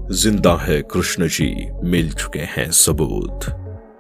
जिंदा है कृष्ण जी, मिल चुके हैं सबूत।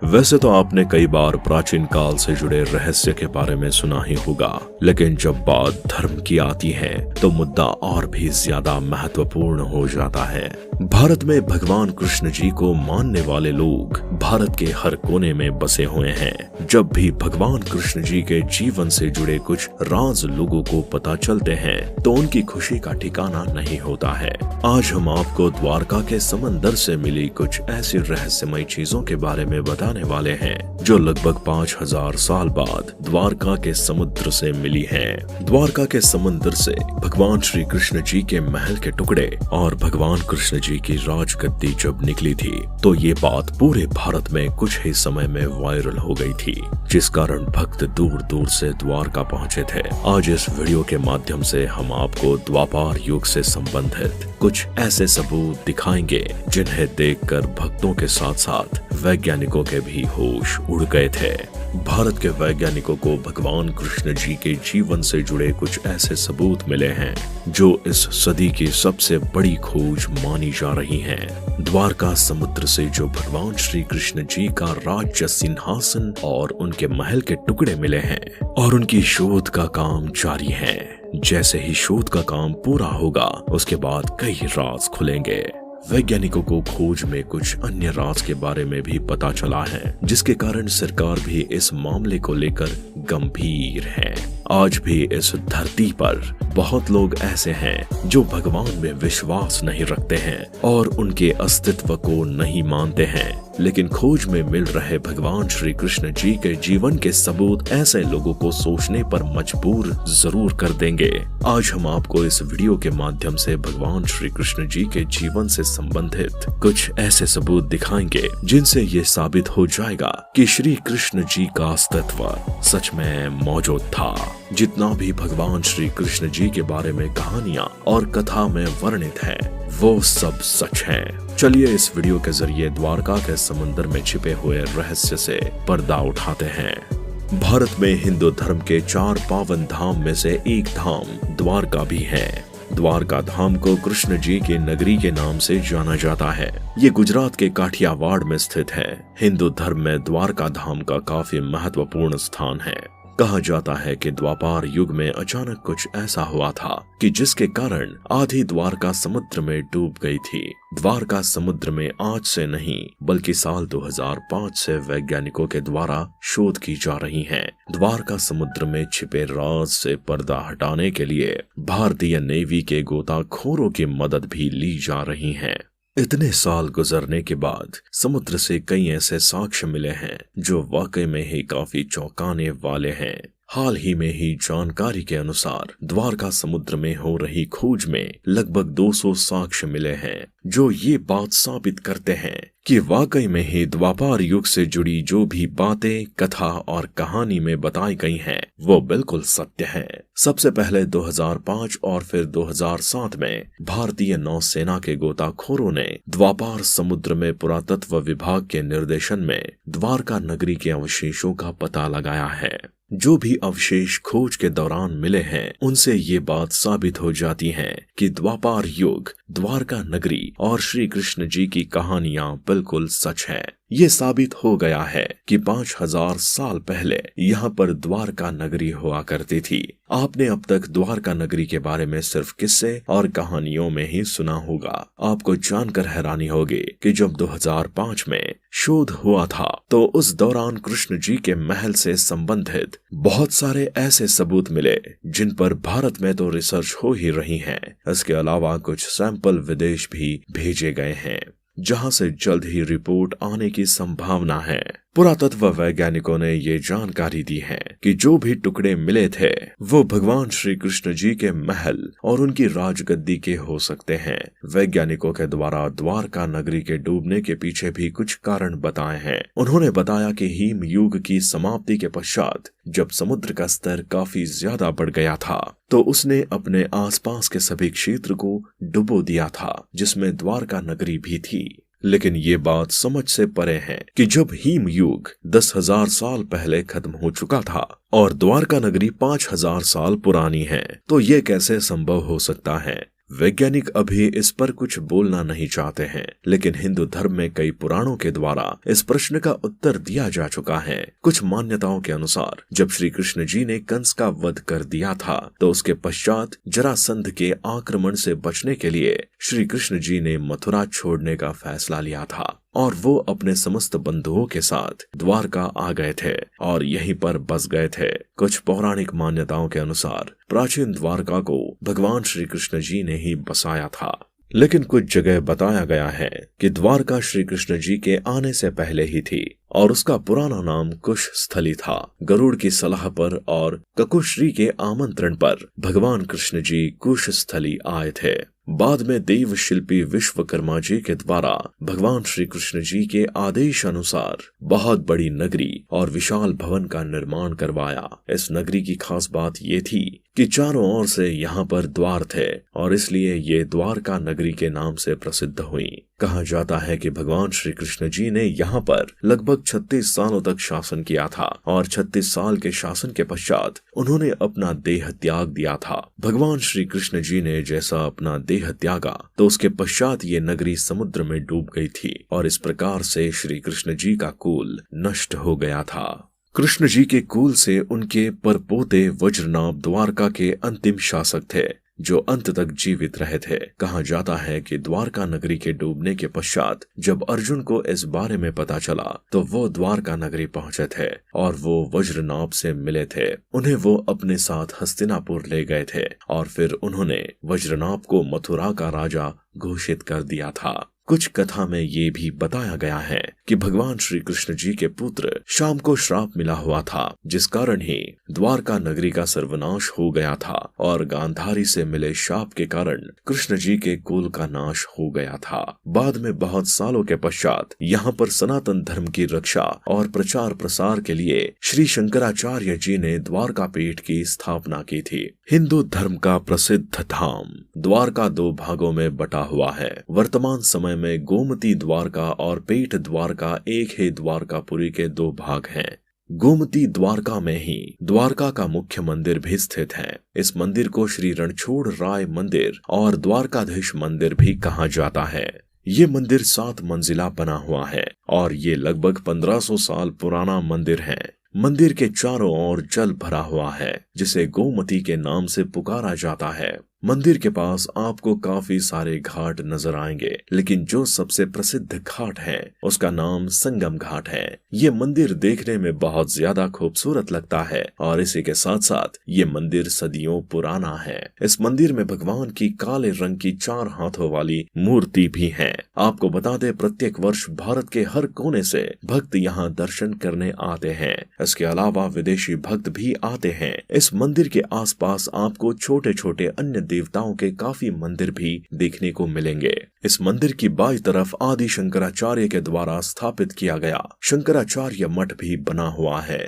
वैसे तो आपने कई बार प्राचीन काल से जुड़े रहस्य के बारे में सुना ही होगा, लेकिन जब बात धर्म की आती है तो मुद्दा और भी ज्यादा महत्वपूर्ण हो जाता है। भारत में भगवान कृष्ण जी को मानने वाले लोग भारत के हर कोने में बसे हुए हैं। जब भी भगवान कृष्ण जी के जीवन से जुड़े कुछ राज लोगों को पता चलते हैं तो उनकी खुशी का ठिकाना नहीं होता है। आज हम आपको द्वारका के समंदर से मिली कुछ ऐसी रहस्यमय चीजों के बारे में बताने वाले हैं जो लगभग 5000 साल बाद द्वारका के समुद्र से मिली हैं। द्वारका के समुद्र से भगवान श्री कृष्ण जी के महल के टुकड़े और भगवान कृष्ण जी की राजगद्दी जब निकली थी तो ये बात पूरे भारत में कुछ ही समय में वायरल हो गई थी, जिस कारण भक्त दूर दूर से द्वारका पहुंचे थे। आज इस वीडियो के माध्यम से हम आपको द्वापर युग से संबंधित कुछ ऐसे सबूत दिखाएंगे जिन्हें देखकर भक्तों के साथ साथ वैज्ञानिकों के भी होश उड़ गए थे। भारत के वैज्ञानिकों को भगवान कृष्ण जी के जीवन से जुड़े कुछ ऐसे सबूत मिले हैं जो इस सदी की सबसे बड़ी खोज मानी जा रही हैं। द्वारका समुद्र से जो भगवान श्री कृष्ण जी का राज्य सिंहासन और उनके महल के टुकड़े मिले हैं और उनकी शोध का काम जारी है। जैसे ही शोध का काम पूरा होगा उसके बाद कई राज खुलेंगे। वैज्ञानिकों को खोज में कुछ अन्य राज के बारे में भी पता चला है, जिसके कारण सरकार भी इस मामले को लेकर गंभीर है। आज भी इस धरती पर बहुत लोग ऐसे हैं जो भगवान में विश्वास नहीं रखते हैं और उनके अस्तित्व को नहीं मानते हैं, लेकिन खोज में मिल रहे भगवान श्री कृष्ण जी के जीवन के सबूत ऐसे लोगों को सोचने पर मजबूर जरूर कर देंगे। आज हम आपको इस वीडियो के माध्यम से भगवान श्री कृष्ण जी के जीवन से संबंधित कुछ ऐसे सबूत दिखाएंगे जिनसे ये साबित हो जाएगा कि श्री कृष्ण जी का अस्तित्व सच में मौजूद था। जितना भी भगवान श्री कृष्ण जी के बारे में कहानियां और कथा में वर्णित है वो सब सच है। चलिए इस वीडियो के जरिए द्वारका के समुद्र में छिपे हुए रहस्य से पर्दा उठाते हैं। भारत में हिंदू धर्म के 4 पावन धाम में से एक धाम द्वारका भी है। द्वारका धाम को कृष्ण जी की नगरी के नाम से जाना जाता है। ये गुजरात के काठियावाड़ में स्थित है। हिंदू धर्म में द्वारका धाम का काफी महत्वपूर्ण स्थान है। कहा जाता है कि द्वापर युग में अचानक कुछ ऐसा हुआ था कि जिसके कारण आधी द्वारका समुद्र में डूब गई थी। द्वारका समुद्र में आज से नहीं बल्कि साल 2005 से वैज्ञानिकों के द्वारा शोध की जा रही है। द्वारका समुद्र में छिपे राज से पर्दा हटाने के लिए भारतीय नेवी के गोताखोरों की मदद भी ली जा रही है। इतने साल गुजरने के बाद समुद्र से कई ऐसे साक्ष्य मिले हैं जो वाकई में ही काफी चौंकाने वाले हैं। हाल ही में ही जानकारी के अनुसार द्वारका समुद्र में हो रही खोज में लगभग 200 साक्ष्य मिले हैं जो ये बात साबित करते हैं कि वाकई में ही द्वापर युग से जुड़ी जो भी बातें, कथा और कहानी में बताई गई हैं वो बिल्कुल सत्य है। सबसे पहले 2005 और फिर 2007 में भारतीय नौसेना के गोताखोरों ने द्वापर समुद्र में पुरातत्व विभाग के निर्देशन में द्वारका नगरी के अवशेषों का पता लगाया है। जो भी अवशेष खोज के दौरान मिले हैं उनसे ये बात साबित हो जाती है कि द्वापर युग, द्वारका नगरी और श्री कृष्ण जी की कहानियां बिल्कुल सच है। ये साबित हो गया है कि 5000 साल पहले यहाँ पर द्वारका नगरी हुआ करती थी। आपने अब तक द्वारका नगरी के बारे में सिर्फ किस्से और कहानियों में ही सुना होगा। आपको जानकर हैरानी होगी कि जब 2005 में शोध हुआ था तो उस दौरान कृष्ण जी के महल से संबंधित बहुत सारे ऐसे सबूत मिले जिन पर भारत में तो रिसर्च हो ही रही है। इसके अलावा कुछ सैंपल विदेश भी भेजे गए हैं जहां से जल्द ही रिपोर्ट आने की संभावना है। पुरातत्व वैज्ञानिकों ने ये जानकारी दी है कि जो भी टुकड़े मिले थे वो भगवान श्री कृष्ण जी के महल और उनकी राजगद्दी के हो सकते हैं। वैज्ञानिकों के द्वारा द्वारका नगरी के डूबने के पीछे भी कुछ कारण बताए हैं। उन्होंने बताया कि हिम युग की समाप्ति के पश्चात जब समुद्र का स्तर काफी ज्यादा बढ़ गया था तो उसने अपने आसपास के सभी क्षेत्र को डुबो दिया था, जिसमें द्वारका नगरी भी थी। लेकिन ये बात समझ से परे है कि जब हिम युग 10,000 साल पहले खत्म हो चुका था और द्वारका नगरी 5,000 साल पुरानी है, तो ये कैसे संभव हो सकता है। वैज्ञानिक अभी इस पर कुछ बोलना नहीं चाहते हैं, लेकिन हिंदू धर्म में कई पुराणों के द्वारा इस प्रश्न का उत्तर दिया जा चुका है। कुछ मान्यताओं के अनुसार जब श्री कृष्ण जी ने कंस का वध कर दिया था, तो उसके पश्चात जरासंध के आक्रमण से बचने के लिए श्री कृष्ण जी ने मथुरा छोड़ने का फैसला लिया था और वो अपने समस्त बंधुओं के साथ द्वारका आ गए थे और यहीं पर बस गए थे। कुछ पौराणिक मान्यताओं के अनुसार प्राचीन द्वारका को भगवान श्री कृष्ण जी ने ही बसाया था, लेकिन कुछ जगह बताया गया है कि द्वारका श्री कृष्ण जी के आने से पहले ही थी और उसका पुराना नाम कुश स्थली था। गरुड़ की सलाह पर और ककुश्री के आमंत्रण पर भगवान कृष्ण जी कुश स्थली आए थे। बाद में देव शिल्पी विश्वकर्मा जी के द्वारा भगवान श्री कृष्ण जी के आदेश अनुसार बहुत बड़ी नगरी और विशाल भवन का निर्माण करवाया। इस नगरी की खास बात ये थी कि चारों ओर से यहाँ पर द्वार थे और इसलिए ये द्वारका नगरी के नाम से प्रसिद्ध हुई। कहा जाता है कि भगवान श्री कृष्ण जी ने यहाँ पर लगभग 36 सालों तक शासन किया था और 36 साल के शासन के पश्चात उन्होंने अपना देह त्याग दिया था। भगवान श्री कृष्ण जी ने जैसा अपना देह त्यागा तो उसके पश्चात ये नगरी समुद्र में डूब गई थी और इस प्रकार से श्री कृष्ण जी का कुल नष्ट हो गया था। कृष्ण जी के कुल से उनके परपोते वज्रनाभ द्वारका के अंतिम शासक थे जो अंत तक जीवित रहे थे। कहा जाता है कि द्वारका नगरी के डूबने के पश्चात जब अर्जुन को इस बारे में पता चला तो वो द्वारका नगरी पहुंचे थे और वो वज्रनाभ से मिले थे। उन्हें वो अपने साथ हस्तिनापुर ले गए थे और फिर उन्होंने वज्रनाभ को मथुरा का राजा घोषित कर दिया था। कुछ कथा में ये भी बताया गया है कि भगवान श्री कृष्ण जी के पुत्र शाम को श्राप मिला हुआ था, जिस कारण ही द्वारका नगरी का सर्वनाश हो गया था और गांधारी से मिले शाप के कारण कृष्ण जी के कुल का नाश हो गया था। बाद में बहुत सालों के पश्चात यहाँ पर सनातन धर्म की रक्षा और प्रचार प्रसार के लिए श्री शंकराचार्य जी ने द्वारका पीठ की स्थापना की थी। हिंदू धर्म का प्रसिद्ध धाम द्वारका 2 भागों में बटा हुआ है। वर्तमान समय में गोमती द्वारका और पेट द्वारका एक ही द्वारकापुरी के 2 भाग हैं। गोमती द्वारका में ही द्वारका का मुख्य मंदिर भी स्थित है। इस मंदिर को श्री रणछोड़ राय मंदिर और द्वारकाधीश मंदिर भी कहा जाता है। ये मंदिर 7 मंजिला बना हुआ है और ये लगभग 1500 साल पुराना मंदिर है। मंदिर के चारों ओर जल भरा हुआ है जिसे गोमती के नाम से पुकारा जाता है। मंदिर के पास आपको काफी सारे घाट नजर आएंगे, लेकिन जो सबसे प्रसिद्ध घाट है उसका नाम संगम घाट है। ये मंदिर देखने में बहुत ज्यादा खूबसूरत लगता है और इसी के साथ साथ ये मंदिर सदियों पुराना है। इस मंदिर में भगवान की काले रंग की 4 हाथों वाली मूर्ति भी है। आपको बता दें, प्रत्येक वर्ष भारत के हर कोने से भक्त यहाँ दर्शन करने आते हैं। इसके अलावा विदेशी भक्त भी आते हैं। इस मंदिर के आसपास आपको छोटे छोटे अन्य देवताओं के काफी मंदिर भी देखने को मिलेंगे। इस मंदिर की बाईं तरफ आदि शंकराचार्य के द्वारा स्थापित किया गया शंकराचार्य मठ भी बना हुआ है।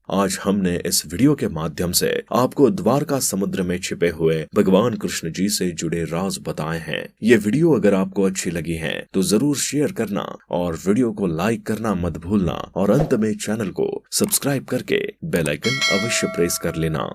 आज हमने इस वीडियो के माध्यम से आपको द्वारका समुद्र में छिपे हुए भगवान कृष्ण जी से जुड़े राज बताए हैं। ये वीडियो अगर आपको अच्छी लगी है तो जरूर शेयर करना और वीडियो को लाइक करना मत भूलना और अंत में चैनल को सब्सक्राइब करके बेल आइकन अवश्य प्रेस कर लेना।